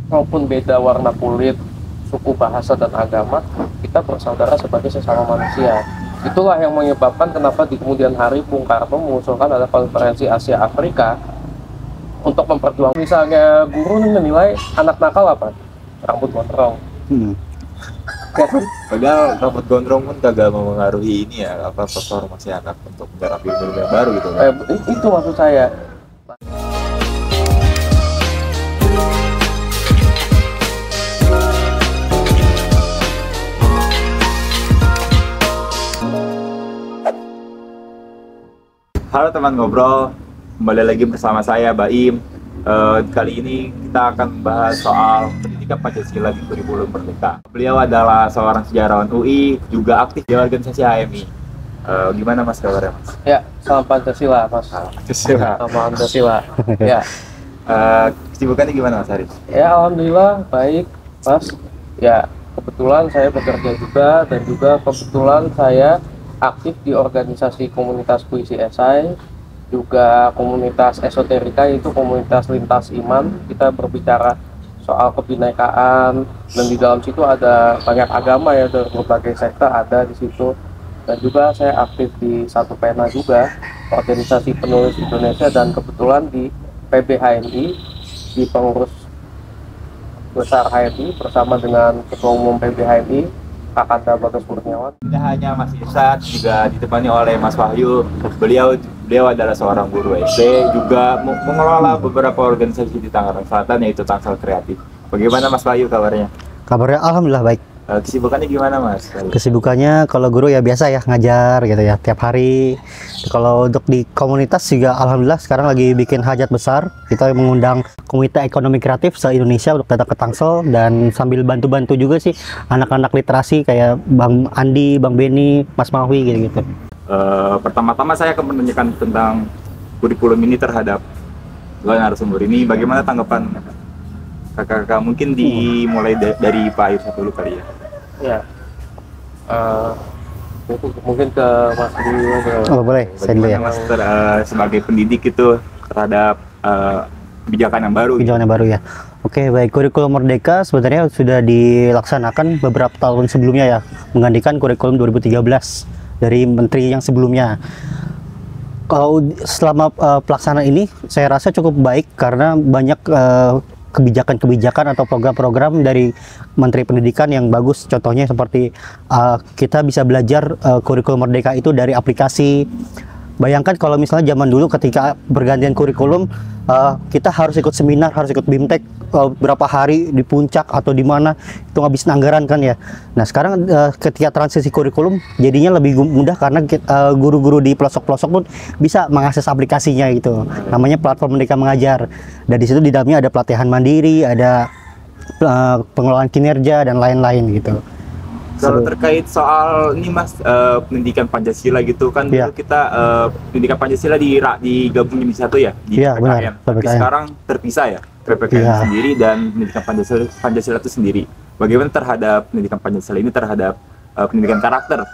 maupun beda warna kulit, suku, bahasa, dan agama, kita bersaudara sebagai sesama manusia. Itulah yang menyebabkan kenapa di kemudian hari Bung Karno mengusulkan ada konferensi Asia Afrika untuk memperjuangkan. Misalnya guru menilai anak nakal apa? Rambut gondrong. Ya kan? Padahal rambut gondrong pun kagak mempengaruhi ini ya, apa faktor masyarakat untuk menyerap ilmu yang baru gitu kan. Itu maksud saya. Halo teman ngobrol, kembali lagi bersama saya Baim. Kali ini kita akan membahas soal pendidikan Pancasila di kurikulum Merdeka. Beliau adalah seorang sejarawan UI, juga aktif di organisasi HMI. Gimana Mas kabarnya Mas? Ya, salam Pancasila Mas. Pancasila. Salam Pancasila. Ya. Kesibukannya gimana Mas Haris? Ya, alhamdulillah baik Mas. Ya, kebetulan saya bekerja juga, dan juga kebetulan saya aktif di organisasi komunitas puisi esai, juga komunitas esoterika, yaitu komunitas lintas iman. Kita berbicara soal kebinekaan, dan di dalam situ ada banyak agama ya, dari berbagai sekte ada di situ. Dan juga saya aktif di Satu Pena juga, organisasi penulis Indonesia, dan kebetulan di PBHMI, di pengurus besar HMI bersama dengan Ketua Umum PBHMI Kakanda Bagas Kurniawan. Tidak hanya Mas Irsad, juga ditemani oleh Mas Wahyu. Beliau adalah seorang guru SD, juga mengelola beberapa organisasi di Tangerang Selatan, yaitu Tangsel Kreatif. Bagaimana Mas Wahyu kabarnya? Kabarnya alhamdulillah baik. Kesibukannya gimana Mas? Kesibukannya kalau guru ya biasa ya, ngajar gitu ya tiap hari. Kalau untuk di komunitas juga alhamdulillah sekarang lagi bikin hajat besar. Kita mengundang Komite Ekonomi Kreatif se-Indonesia untuk datang ke Tangsel, dan sambil bantu-bantu juga sih anak-anak literasi kayak Bang Andi, Bang Beni, Mas Mawi gitu-gitu. Pertama-tama saya akan menanyakan tentang kurikulum ini terhadap dua narasumber ini. Bagaimana tanggapan kakak-kakak? Mungkin dimulai dari Pak Irsad dulu kali ya. Ya, mungkin ke Mas dulu. Oh boleh, saya dulu ya. Mas sebagai pendidik itu terhadap kebijakan yang baru. Kebijakan yang baru ya. Oke baik, kurikulum Merdeka sebenarnya sudah dilaksanakan beberapa tahun sebelumnya ya, menggantikan kurikulum 2013 dari menteri yang sebelumnya. Kalau selama pelaksanaan ini saya rasa cukup baik karena banyak kebijakan-kebijakan atau program-program dari Menteri Pendidikan yang bagus. Contohnya seperti kita bisa belajar kurikulum Merdeka itu dari aplikasi. Bayangkan kalau misalnya zaman dulu ketika pergantian kurikulum, kita harus ikut seminar, harus ikut BIMTEK berapa hari di puncak atau di mana, itu ngabisin anggaran kan ya. Nah sekarang ketika transisi kurikulum jadinya lebih mudah karena guru-guru di pelosok-pelosok pun bisa mengakses aplikasinya gitu. Namanya platform Merdeka Mengajar. Dan di situ di dalamnya ada pelatihan mandiri, ada pengelolaan kinerja dan lain-lain gitu. Kalau terkait soal ini Mas, pendidikan Pancasila gitu kan, dulu kita pendidikan Pancasila digabung jadi satu ya di PPKN. Benar, tapi sekarang terpisah ya, PPKN sendiri dan pendidikan Pancasila itu sendiri. Bagaimana terhadap pendidikan Pancasila ini terhadap pendidikan karakter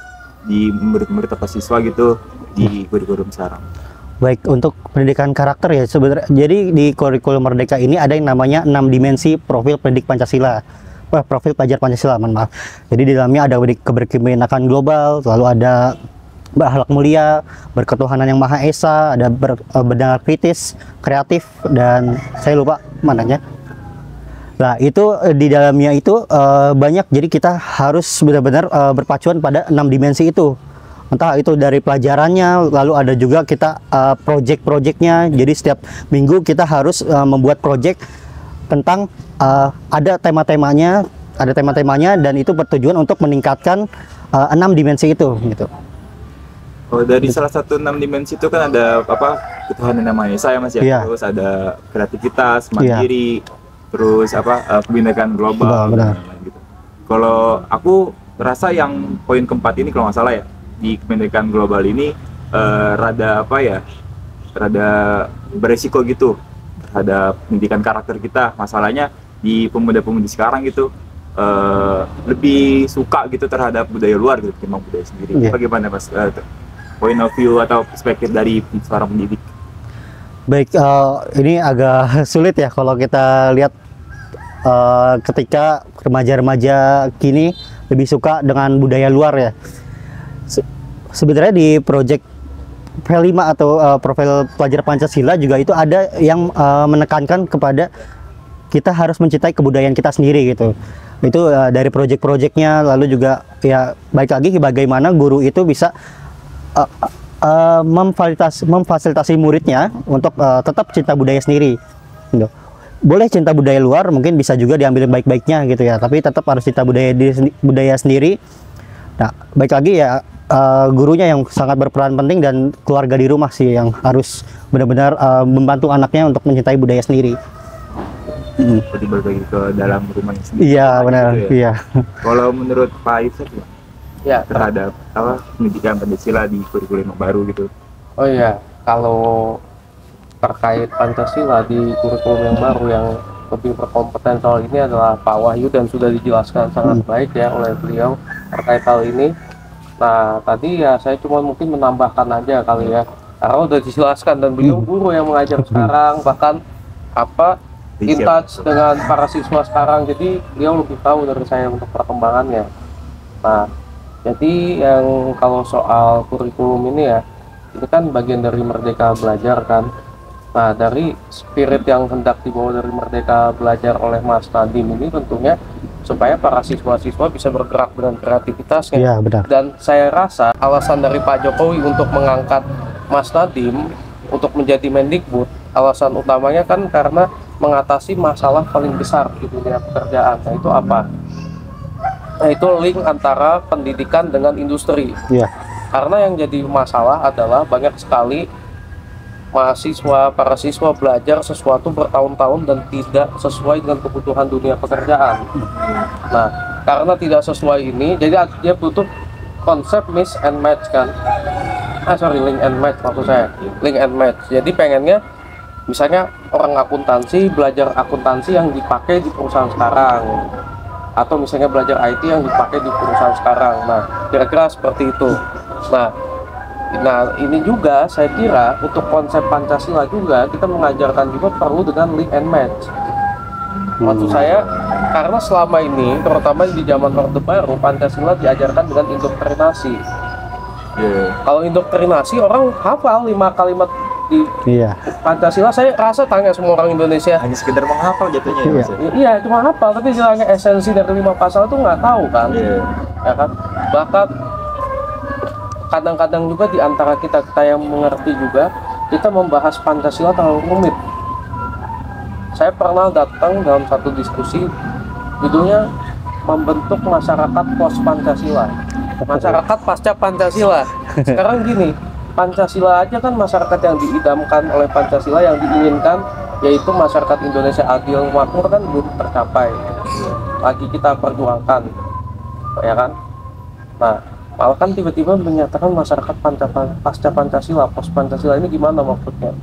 di murid-murid atau siswa gitu di kurikulum sekarang? Baik, untuk pendidikan karakter ya sebenarnya, jadi di kurikulum Merdeka ini ada yang namanya 6 dimensi profil pendidik Pancasila. Profil pelajar Pancasila, maaf. Jadi di dalamnya ada keberpihakan global, lalu ada berakhlak mulia, berketuhanan yang Maha Esa, ada berpendapat kritis, kreatif, dan saya lupa mananya. Nah itu di dalamnya itu banyak, jadi kita harus benar-benar berpacuan pada 6 dimensi itu. Entah itu dari pelajarannya, lalu ada juga kita project-projectnya. Jadi setiap minggu kita harus membuat project tentang ada tema-temanya, dan itu bertujuan untuk meningkatkan 6 dimensi itu gitu. Oh, dari salah satu 6 dimensi itu kan ada apa, ketuhanan yang Maha Esa ya Mas ya. Iya. Terus ada kreativitas, mandiri, terus apa, kebinekaan global dan lain-lain gitu. Kalau aku rasa yang poin keempat ini kalau nggak salah ya, di kebinekaan global ini rada apa ya, rada beresiko gitu terhadap pendidikan karakter kita. Masalahnya di pemuda-pemudi sekarang gitu lebih suka gitu terhadap budaya luar gitu ketimbang budaya sendiri. Bagaimana Mas point of view atau perspektif dari seorang pendidik? Baik, ini agak sulit ya kalau kita lihat ketika remaja-remaja kini lebih suka dengan budaya luar ya. Sebenarnya di project V5 atau profil pelajar Pancasila juga itu ada yang menekankan kepada kita harus mencintai kebudayaan kita sendiri gitu. Itu dari project-projectnya, lalu juga ya baik lagi bagaimana guru itu bisa memfasilitasi muridnya untuk tetap cinta budaya sendiri gitu. Boleh cinta budaya luar, mungkin bisa juga diambil baik-baiknya gitu ya, tapi tetap harus cinta budaya sendiri. Nah, baik lagi ya gurunya yang sangat berperan penting, dan keluarga di rumah sih yang harus benar-benar membantu anaknya untuk mencintai budaya sendiri. Jadi berbagi ke dalam rumahnya sendiri. Iya benar. Gitu ya? Iya. Kalau menurut Pak Yusuf Ya, terhadap pendidikan Pancasila di kurikulum yang baru gitu. oh iya, kalau terkait Pancasila di kurikulum yang baru yang lebih berkompeten soal ini adalah Pak Wahyu, dan sudah dijelaskan sangat baik ya oleh beliau terkait hal ini. Nah, tadi ya saya cuma mungkin menambahkan aja kali ya, karena udah dijelaskan dan beliau guru yang mengajar sekarang, bahkan in touch dengan para siswa sekarang, jadi beliau lebih tahu dari saya untuk perkembangannya. Nah, jadi yang kalau soal kurikulum ini ya, ini kan bagian dari Merdeka Belajar kan. Nah, dari spirit yang hendak dibawa dari Merdeka Belajar oleh Mas Nadiem ini tentunya supaya para siswa-siswa bisa bergerak dengan kreativitasnya. Iya, benar. Dan saya rasa alasan dari Pak Jokowi untuk mengangkat Mas Nadiem untuk menjadi Mendikbud, alasan utamanya kan karena mengatasi masalah paling besar di dunia pekerjaan. Nah, itu apa? Nah, itu link antara pendidikan dengan industri. Iya. Karena yang jadi masalah adalah banyak sekali para siswa belajar sesuatu bertahun-tahun dan tidak sesuai dengan kebutuhan dunia pekerjaan. Nah, karena tidak sesuai ini, jadi dia butuh konsep mix and match kan. Link and match maksud saya. Link and match. Jadi pengennya misalnya orang akuntansi belajar akuntansi yang dipakai di perusahaan sekarang, atau misalnya belajar IT yang dipakai di perusahaan sekarang. Nah, kira-kira seperti itu. Nah, ini juga saya kira untuk konsep Pancasila juga kita mengajarkan juga perlu dengan link and match. Maksud saya, karena selama ini terutama di zaman Orde Baru, Pancasila diajarkan dengan indoktrinasi. Kalau indoktrinasi orang hafal 5 kalimat di Pancasila. Saya rasa tanya semua orang Indonesia Hanya sekedar menghafal jatuhnya ya, Mas? iya, cuma hafal, tapi bilangnya esensi dari 5 pasal itu nggak tahu kan. Ya kan? Bahkan kadang-kadang juga di antara kita yang mengerti juga, kita membahas Pancasila terlalu rumit. Saya pernah datang dalam satu diskusi, judulnya membentuk masyarakat pos Pancasila, masyarakat pasca Pancasila. Sekarang gini, Pancasila aja kan masyarakat yang diidamkan oleh Pancasila, yang diinginkan yaitu masyarakat Indonesia adil makmur kan belum tercapai. Lagi kita perjuangkan, ya kan? Nah, malah kan tiba-tiba menyatakan masyarakat pasca Pancasila, pos Pancasila, ini gimana maksudnya,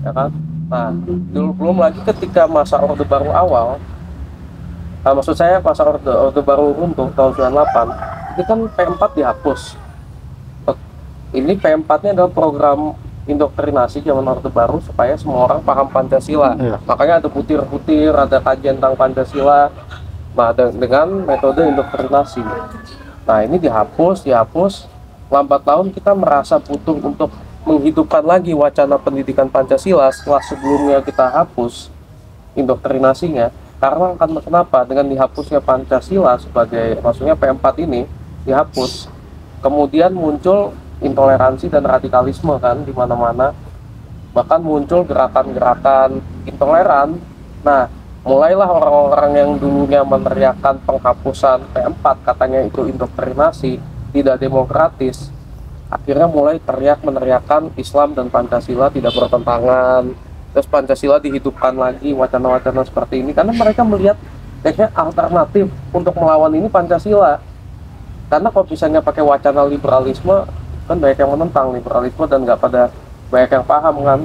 ya kan? Nah, belum lagi ketika masa Orde Baru awal, maksud saya masa Orde Baru runtuh tahun 98, ini kan P4 dihapus. Ini P4-nya adalah program indoktrinasi zaman Orde Baru supaya semua orang paham Pancasila. Makanya ada butir-butir, ada kajian tentang Pancasila, nah dengan metode indoktrinasi. Nah, ini dihapus, lambat laun kita merasa butuh untuk menghidupkan lagi wacana pendidikan Pancasila setelah sebelumnya kita hapus indoktrinasinya. Karena kenapa? Dengan dihapusnya Pancasila sebagai, maksudnya P4 ini dihapus, kemudian muncul intoleransi dan radikalisme kan di mana-mana. Bahkan muncul gerakan-gerakan intoleran. Nah, mulailah orang-orang yang dulunya meneriakan penghapusan P4, katanya itu indoktrinasi, tidak demokratis, akhirnya mulai meneriakan Islam dan Pancasila tidak bertentangan. Terus Pancasila dihidupkan lagi, wacana-wacana seperti ini, karena mereka melihat kayaknya alternatif untuk melawan ini Pancasila. Karena kalau misalnya pakai wacana liberalisme, kan banyak yang menentang liberalisme dan nggak pada banyak yang paham kan.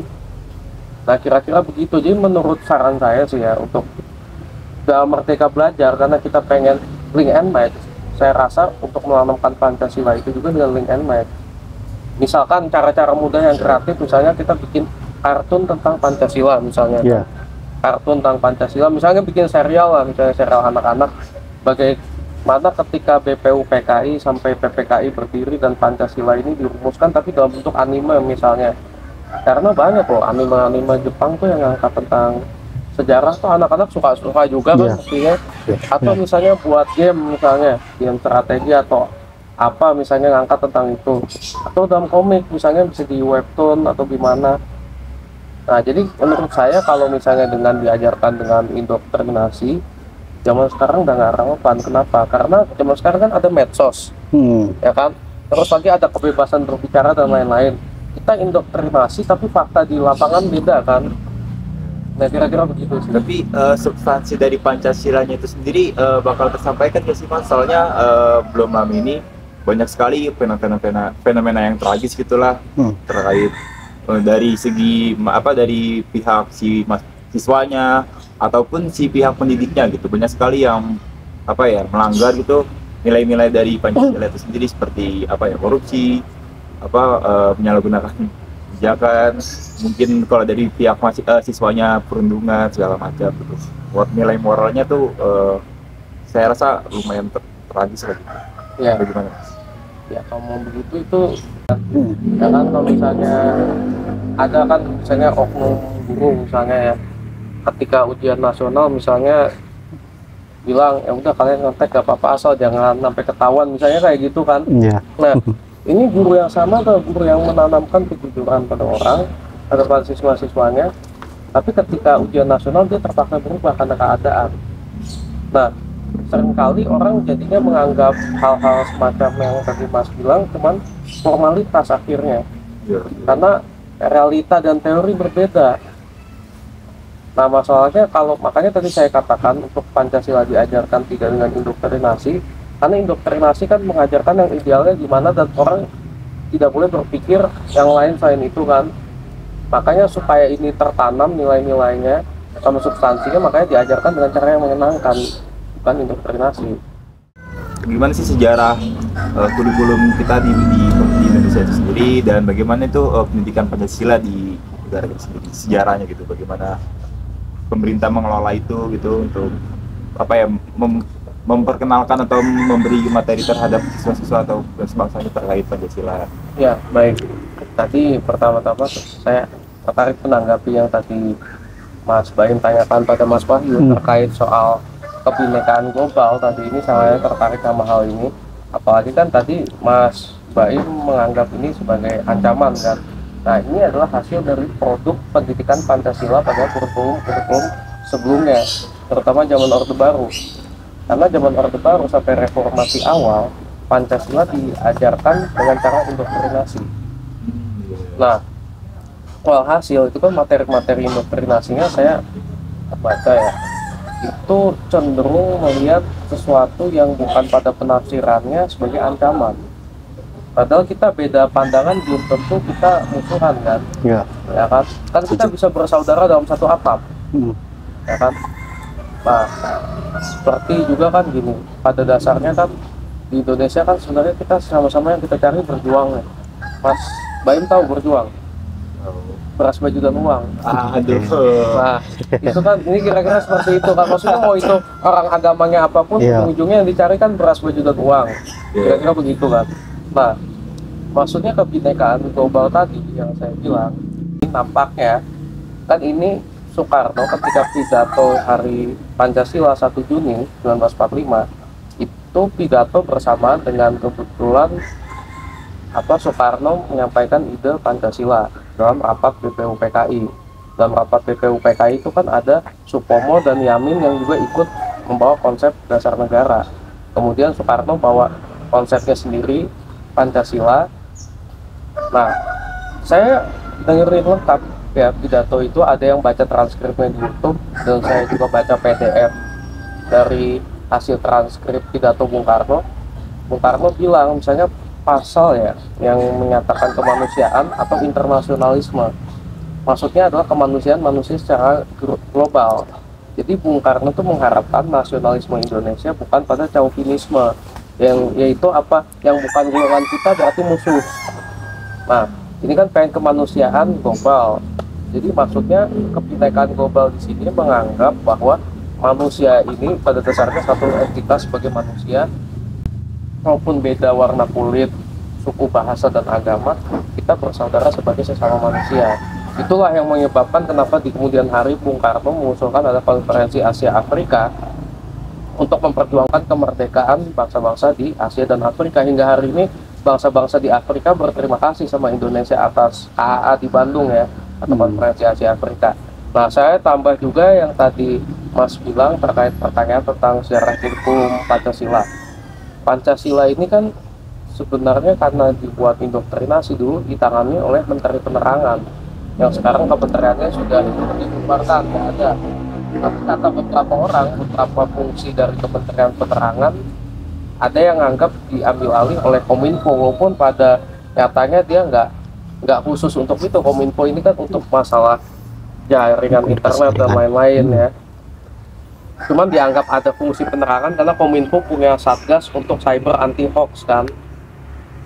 Nah, kira-kira begitu. Jadi menurut saran saya sih ya, untuk dalam Merdeka Belajar, karena kita pengen link and match, saya rasa untuk menanamkan Pancasila itu juga dengan link and match. Misalkan cara-cara mudah yang kreatif, misalnya kita bikin kartun tentang Pancasila misalnya. kartun tentang Pancasila, misalnya bikin serial lah, misalnya serial anak-anak, bagaimana ketika BPUPKI sampai PPKI berdiri dan Pancasila ini dirumuskan tapi dalam bentuk anime misalnya. Karena banyak loh anime-anime Jepang tuh yang ngangkat tentang sejarah tuh anak-anak suka-suka juga kan pastinya. Atau misalnya buat game misalnya, game strategi atau apa misalnya ngangkat tentang itu. Atau dalam komik misalnya bisa di webtoon atau gimana. Nah, jadi menurut saya kalau misalnya dengan diajarkan dengan indoktrinasi, zaman sekarang udah nggak relevan. Kenapa? Karena zaman sekarang kan ada medsos, ya kan? Terus lagi ada kebebasan berbicara dan lain-lain. Kita indoktrinasi tapi fakta di lapangan beda kan? Nah, kira-kira begitu sih. Tapi substansi dari Pancasilanya itu sendiri bakal tersampaikan ya sih Mas? Soalnya belum lama ini banyak sekali fenomena yang tragis gitulah terkait dari segi dari pihak si siswanya ataupun si pihak pendidiknya gitu. Banyak sekali yang melanggar gitu nilai-nilai dari Pancasila itu sendiri, seperti korupsi, penyalahgunaan kebijakan, mungkin kalau dari pihak siswanya perundungan segala macam gitu. Buat nilai moralnya tuh saya rasa lumayan tragis lah gitu. Ya. Bagaimana Mas? Ya kalau mau begitu itu ya kan, kalau misalnya ada kan misalnya oknum guru misalnya ya, ketika ujian nasional misalnya bilang ya udah kalian ngetek gak apa-apa asal jangan sampai ketahuan misalnya kayak gitu kan. Nah, ini guru yang sama atau guru yang menanamkan kejujuran pada orang, pada siswa-siswanya, tapi ketika ujian nasional dia terpaksa berubah karena keadaan. Nah, seringkali orang jadinya menganggap hal-hal semacam yang tadi Mas bilang cuman formalitas akhirnya, karena realita dan teori berbeda. Nah, masalahnya makanya tadi saya katakan untuk Pancasila diajarkan tidak dengan indoktrinasi, karena indoktrinasi kan mengajarkan yang idealnya gimana dan orang tidak boleh berpikir yang lain selain itu kan. Makanya supaya ini tertanam nilai-nilainya sama substansinya, makanya diajarkan dengan cara yang menyenangkan, bukan indoktrinasi. Gimana sih sejarah kurikulum kita di Indonesia itu sendiri, dan bagaimana itu pendidikan Pancasila di negara kita sendiri, sejarahnya gitu, bagaimana pemerintah mengelola itu gitu untuk memperkenalkan atau memberi materi terhadap siswa-siswa atau sebangsanya terkait Pancasila. Ya, baik. Tadi pertama-tama saya tertarik menanggapi yang tadi Mas Baim tanyakan pada Mas Wahyu terkait soal kebinekaan global. Tadi ini saya tertarik sama hal ini. Apalagi kan tadi Mas Baim menganggap ini sebagai ancaman kan. Nah, ini adalah hasil dari produk pendidikan Pancasila pada kurikulum sebelumnya, terutama zaman Orde Baru. Karena zaman Orde Baru sampai reformasi awal, Pancasila diajarkan dengan cara indoktrinasi. Nah, walhasil itu kan materi-materi indoktrinasinya saya baca ya, itu cenderung melihat sesuatu yang bukan pada penafsirannya sebagai ancaman. Padahal kita beda pandangan, belum tentu kita musuhan kan. Ya kan? Kan kita bisa bersaudara dalam satu atap. Ya kan? Nah, seperti juga kan gini, pada dasarnya kan di Indonesia kan sebenarnya kita sama-sama yang kita cari berjuang ya. Mas Baim tahu berjuang? Beras, baju dan uang. Aduh. Nah, itu kan ini kira-kira seperti itu kan. Maksudnya mau itu orang agamanya apapun, ujung-ujungnya yang dicari kan beras, baju dan uang. Kira-kira begitu kan. Nah, maksudnya kebinekaan global tadi yang saya bilang, ini nampaknya kan ini Soekarno ketika pidato Hari Pancasila 1 Juni 1945 itu pidato bersamaan dengan kebetulan Soekarno menyampaikan ide Pancasila dalam rapat BPUPKI. Dalam rapat BPUPKI itu kan ada Supomo dan Yamin yang juga ikut membawa konsep dasar negara. Kemudian Soekarno bawa konsepnya sendiri, Pancasila. Nah, saya dengerin lengkap ya pidato itu, ada yang baca transkripnya di YouTube dan saya juga baca PDF dari hasil transkrip pidato Bung Karno. Bung Karno bilang misalnya pasal ya yang menyatakan kemanusiaan atau internasionalisme, maksudnya adalah kemanusiaan manusia secara global. Jadi Bung Karno itu mengharapkan nasionalisme Indonesia bukan pada chauvinisme, yang yaitu yang bukan golongan kita berarti musuh. Nah, ini kan pengen kemanusiaan global. Jadi maksudnya kebinekaan global di sini menganggap bahwa manusia ini pada dasarnya satu entitas sebagai manusia, walaupun beda warna kulit, suku, bahasa, dan agama, kita bersaudara sebagai sesama manusia. Itulah yang menyebabkan kenapa di kemudian hari Bung Karno mengusulkan ada konferensi Asia Afrika untuk memperjuangkan kemerdekaan bangsa-bangsa di Asia dan Afrika. Hingga hari ini bangsa-bangsa di Afrika berterima kasih sama Indonesia atas KAA di Bandung ya, atau konferensi Asia Afrika. Nah, saya tambah juga yang tadi Mas bilang terkait pertanyaan tentang sejarah kurikulum Pancasila. Pancasila ini kan sebenarnya karena dibuat indoktrinasi dulu ditangani oleh Menteri Penerangan, yang sekarang kementeriannya sudah dibubarkan, nggak ada. Tapi kata beberapa orang, beberapa fungsi dari Kementerian Penerangan ada yang anggap diambil alih oleh Kominfo, walaupun pada nyatanya dia nggak khusus untuk itu. Kominfo ini kan untuk masalah jaringan internet dan lain-lain ya. Cuman dianggap ada fungsi penerangan karena Kominfo punya satgas untuk cyber anti hoax kan.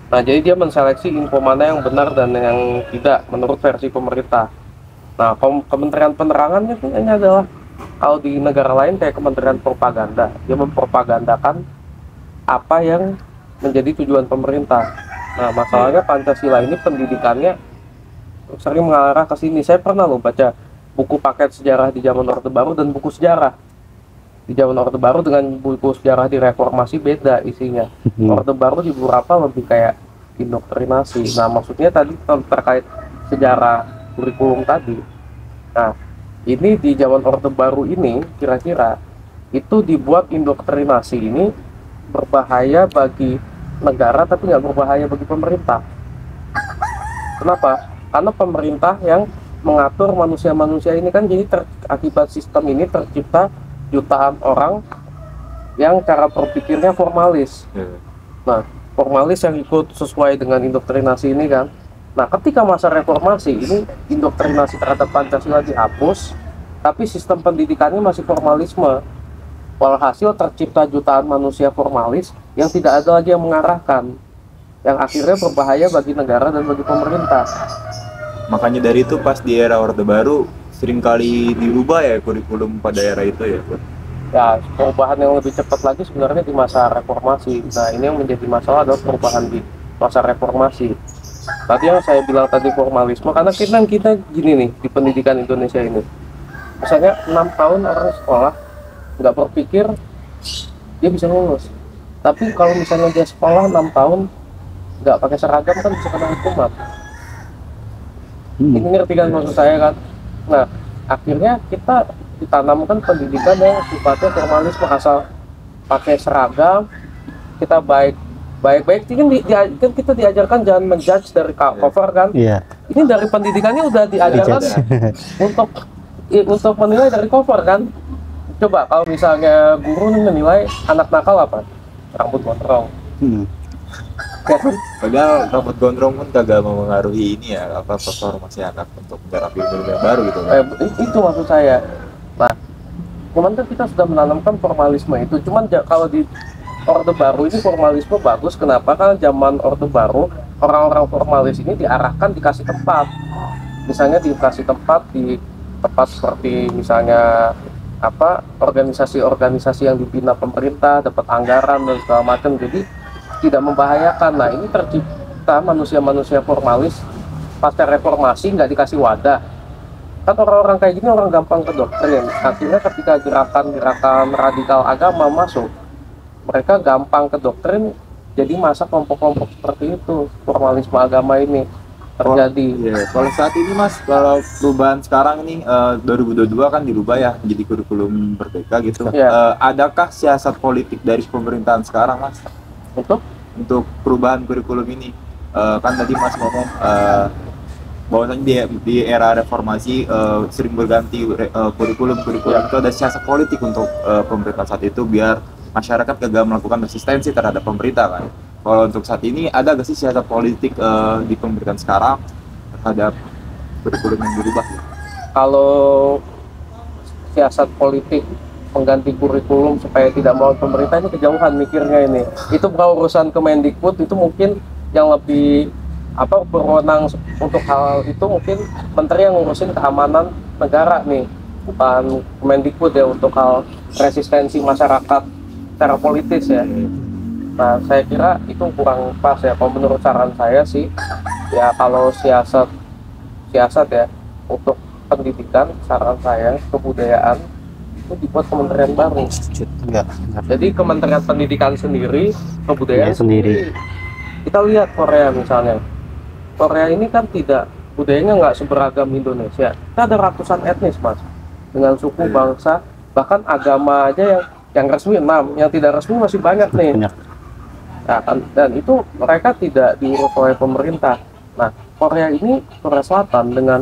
Nah, jadi dia menseleksi info mana yang benar dan yang tidak menurut versi pemerintah. Nah, Kementerian Penerangan ini adalah, kalau di negara lain kayak Kementerian Propaganda, dia mempropagandakan apa yang menjadi tujuan pemerintah. Nah, masalahnya Pancasila ini pendidikannya sering mengarah ke sini. Saya pernah loh baca buku paket sejarah di zaman Orde Baru dan buku sejarah di zaman Orde Baru dengan buku sejarah di Reformasi beda isinya. Orde Baru di beberapa lebih kayak indoktrinasi. Nah, maksudnya tadi terkait sejarah kurikulum tadi. Nah, ini di zaman Orde Baru ini kira-kira itu dibuat indoktrinasi ini berbahaya bagi negara tapi nggak berbahaya bagi pemerintah. Kenapa? Karena pemerintah yang mengatur manusia-manusia ini kan, jadi akibat sistem ini tercipta jutaan orang yang cara berpikirnya formalis. Nah, formalis yang ikut sesuai dengan indoktrinasi ini kan. Nah, ketika masa reformasi ini indoktrinasi terhadap Pancasila dihapus, tapi sistem pendidikannya masih formalisme. Walhasil tercipta jutaan manusia formalis yang tidak ada lagi yang mengarahkan, yang akhirnya berbahaya bagi negara dan bagi pemerintah. Makanya dari itu pas di era Orde Baru seringkali dirubah ya kurikulum pada era itu ya. Ya, perubahan yang lebih cepat lagi sebenarnya di masa reformasi. Nah, ini yang menjadi masalah adalah perubahan di masa reformasi. Tadi yang saya bilang tadi formalisme, karena kita gini nih di pendidikan Indonesia ini. Misalnya 6 tahun orang sekolah nggak berpikir dia bisa lulus. Tapi kalau misalnya dia sekolah 6 tahun nggak pakai seragam kan bisa kena hukuman. Ini ngerti kan maksud saya kan? Nah, akhirnya kita ditanamkan pendidikan yang sifatnya formalisme, asal pakai seragam, kita baik kan kita diajarkan jangan menjudge dari cover kan? Iya. Ini dari pendidikannya udah diajarkan untuk menilai dari cover kan? Coba kalau misalnya guru menilai anak nakal apa? Rambut gondrong. Padahal rambut gondrong pun kagak mempengaruhi ini ya, apa performasi anak untuk menghadapi ilmu yang baru gitu kan? Itu maksud saya. Nah, cuman kan kita sudah menanamkan formalisme itu. Cuman kalau di Orde Baru ini formalisme bagus. Kenapa? Karena zaman Orde Baru orang-orang formalis ini diarahkan, dikasih tempat. Misalnya dikasih tempat di tempat seperti misalnya organisasi-organisasi yang dibina pemerintah, dapat anggaran dan segala macam, jadi tidak membahayakan. Nah, ini tercipta manusia-manusia formalis pasca reformasi, nggak dikasih wadah kan. Orang-orang kayak gini orang gampang ke doktrin. Akhirnya ketika gerakan-gerakan radikal agama masuk, mereka gampang ke doktrin, jadi masa kelompok-kelompok seperti itu. Formalisme agama ini terjadi. Kalau saat ini Mas, kalau perubahan sekarang ini 2022 kan dirubah ya menjadi kurikulum merdeka gitu. Adakah siasat politik dari pemerintahan sekarang Mas untuk perubahan kurikulum ini? Kan tadi Mas ngomong bahwasanya di era reformasi sering berganti kurikulum itu ada siasat politik untuk pemerintah saat itu biar masyarakat kagak melakukan resistensi terhadap pemerintah kan. Kalau untuk saat ini ada nggak sih siasat politik di pemerintahan sekarang terhadap kurikulum yang dirubah? Kalau siasat politik pengganti kurikulum supaya tidak mau pemerintah, ini kejauhan mikirnya ini. Itu kalau urusan Kemendikbud itu mungkin yang lebih berwenang untuk hal itu mungkin menteri yang ngurusin keamanan negara nih, bukan Kemendikbud ya, untuk hal resistensi masyarakat secara politis ya. Nah, saya kira itu kurang pas ya. Kalau menurut saran saya sih, ya kalau siasat ya untuk pendidikan, saran saya kebudayaan itu dibuat kementerian baru. Jadi Kementerian Pendidikan sendiri, kebudayaan sendiri. Kita lihat Korea misalnya. Korea ini kan budayanya nggak seberagam Indonesia. Kita ada ratusan etnis, Mas, dengan suku, bangsa, bahkan agama aja yang resmi 6, yang tidak resmi masih banyak nih. Nah, dan itu mereka tidak diurus oleh pemerintah. Nah, Korea Selatan dengan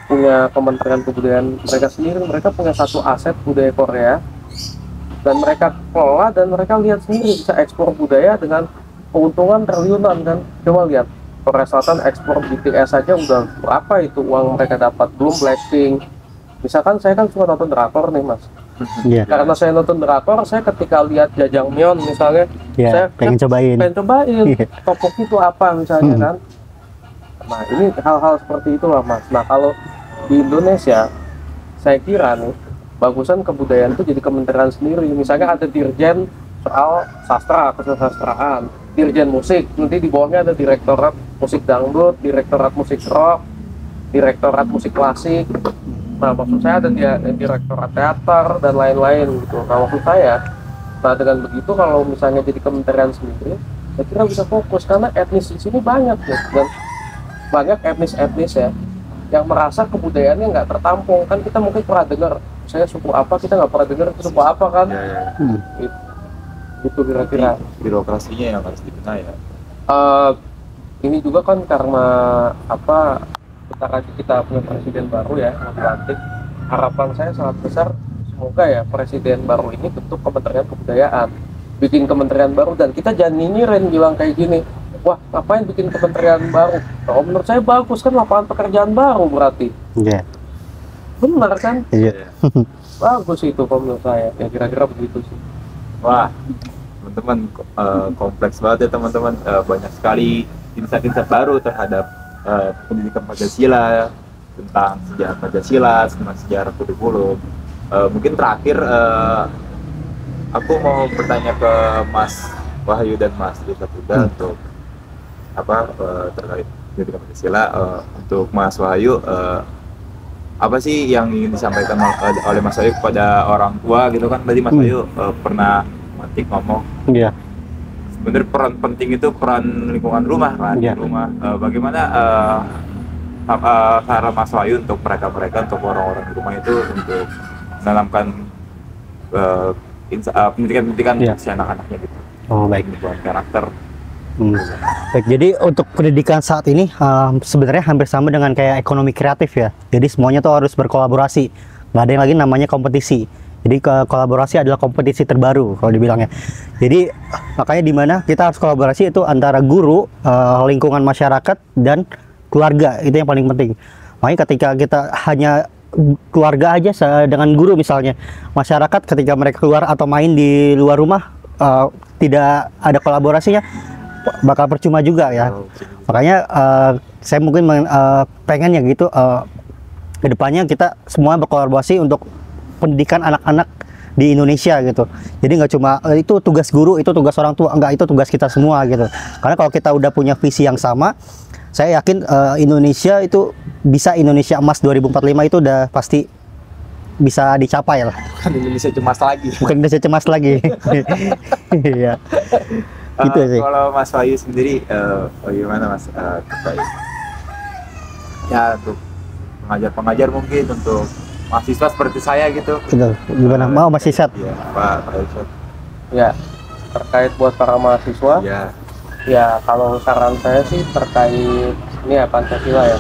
punya Kementerian Kebudayaan mereka sendiri, mereka punya satu aset budaya Korea, dan mereka kelola dan mereka lihat sendiri bisa ekspor budaya dengan keuntungan triliunan. Dan coba lihat Korea Selatan ekspor BTS saja udah berapa itu uang mereka dapat, belum Blackpink. Misalkan saya kan suka nonton drakor nih, Mas. Karena saya nonton drakor, saya ketika lihat Jajangmyeon misalnya, saya pengen cobain tteokbokki itu apa misalnya kan. Nah, ini hal-hal seperti itulah, Mas. Nah, kalau di Indonesia saya kira nih bagusan kebudayaan itu jadi kementerian sendiri. Misalnya ada dirjen soal sastra, kesusastraan, dirjen musik, nanti di bawahnya ada direktorat musik dangdut, direktorat musik rock, direktorat musik klasik. Nah, maksud saya ada direktorat teater dan lain-lain gitu. Nah, maksud saya, dengan begitu kalau misalnya jadi kementerian sendiri, saya kira bisa fokus karena etnis di sini banyak ya, dan banyak etnis ya yang merasa kebudayaannya nggak tertampung. Kan kita mungkin pernah dengar, saya suku apa, kita nggak pernah dengar suku apa kan. Itu kira-kira birokrasinya yang harus dibenahi ya. Ini juga kan karena bentar lagi kita punya presiden baru ya, yang dilantik. Harapan saya sangat besar, semoga ya presiden baru ini bentuk Kementerian Kebudayaan, bikin kementerian baru, dan kita jangan nyinyirin bilang kayak gini, wah ngapain bikin kementerian baru. Kalau menurut saya bagus, kan lapangan pekerjaan baru berarti. Benar kan? Bagus itu kalau menurut saya, ya kira-kira begitu sih. Wah, teman-teman, kompleks banget ya teman-teman, banyak sekali insight-insight baru terhadap pendidikan Pancasila, tentang sejarah Pancasila, tentang sejarah kurikulum. Mungkin terakhir aku mau bertanya ke Mas Wahyu dan Mas Risa Putra untuk terkait pendidikan Pancasila. Untuk Mas Wahyu, apa sih yang ingin disampaikan oleh Mas Wahyu kepada orang tua gitu kan? Tadi Mas Wahyu pernah ngomong. Sebenarnya peran penting itu peran lingkungan rumah kan, rumah. Bagaimana cara Mas Wahyu untuk mereka untuk orang-orang di rumah itu untuk menanamkan pendidikan si anak-anaknya gitu. Baik. Buat karakter. Baik, jadi untuk pendidikan saat ini sebenarnya hampir sama dengan kayak ekonomi kreatif ya. Jadi semuanya tuh harus berkolaborasi. Nggak ada yang lagi namanya kompetisi. Jadi kolaborasi adalah kompetisi terbaru kalau dibilangnya. Jadi makanya di mana kita harus kolaborasi itu antara guru, lingkungan masyarakat, dan keluarga. Itu yang paling penting. Makanya ketika kita hanya keluarga aja dengan guru misalnya, masyarakat ketika mereka keluar atau main di luar rumah tidak ada kolaborasinya, bakal percuma juga ya. Makanya saya mungkin pengennya gitu kedepannya kita semua berkolaborasi untuk pendidikan anak-anak di Indonesia gitu. Jadi nggak cuma itu tugas guru, itu tugas orang tua, enggak, itu tugas kita semua gitu. Karena kalau kita udah punya visi yang sama, saya yakin Indonesia itu bisa Indonesia Emas 2045 itu udah pasti bisa dicapai lah. Bukan Indonesia cemas lagi. Bukan Indonesia cemas lagi. Iya. Gitu sih. Kalau Mas Wahyu sendiri bagaimana Mas terkait ya untuk pengajar mungkin untuk mahasiswa seperti saya gitu. Betul. Gimana? Mau Mas Isyad? Iya, Pak Isyad. Ya, terkait buat para mahasiswa. Ya, kalau saran saya sih terkait ini ya Pancasila ya.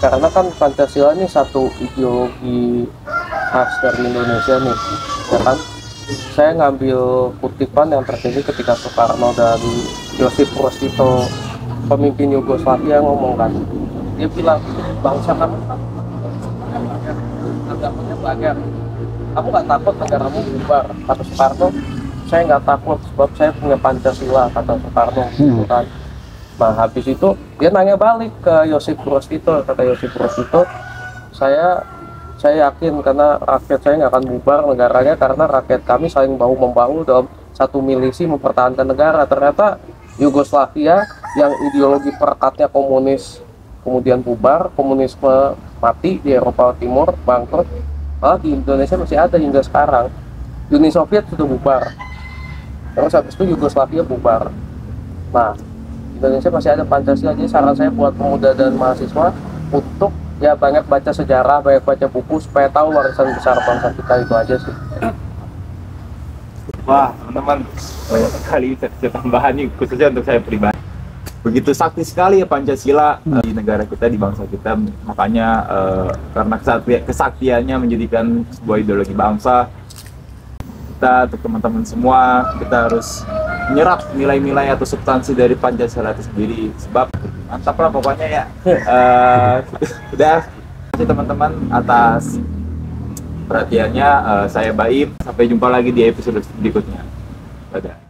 Karena kan Pancasila ini satu ideologi khas dari Indonesia nih, ya kan? Saya ngambil kutipan yang terjadi ketika Soekarno dan Josip Broz Tito, pemimpin Yugoslavia, ngomong kan. Dia bilang, bangsa kami agamanya banyak, kamu nggak takut negaramu bubar? Kata Soekarno, saya nggak takut sebab saya punya Pancasila, kata Soekarno gitu kan. Nah habis itu dia nanya balik ke Josip Broz Tito, kata Josip Broz Tito, saya yakin karena rakyat saya nggak akan bubar negaranya karena rakyat kami saling bahu membahu dalam satu milisi mempertahankan negara. Ternyata Yugoslavia yang ideologi perekatnya komunis kemudian bubar, komunisme mati di Eropa Timur, bangkrut, malah di Indonesia masih ada hingga sekarang. Uni Soviet sudah bubar, terus habis itu Yugoslavia bubar. Nah, Indonesia masih ada Pancasila. Jadi saran saya buat pemuda dan mahasiswa untuk ya banyak baca sejarah, banyak baca buku supaya tahu warisan besar bangsa kita. Itu aja sih. Wah, teman-teman, banyak sekali bisa tambahan nih, khususnya untuk saya pribadi. Begitu sakti sekali ya Pancasila di negara kita, di bangsa kita. Makanya karena kesaktiannya menjadikan sebuah ideologi bangsa, kita, untuk teman-teman semua, kita harus menyerap nilai-nilai atau substansi dari Pancasila itu sendiri. Sebab mantap lah pokoknya ya. Udah, terima kasih teman-teman atas perhatiannya. Saya Baim, sampai jumpa lagi di episode berikutnya. Dadah.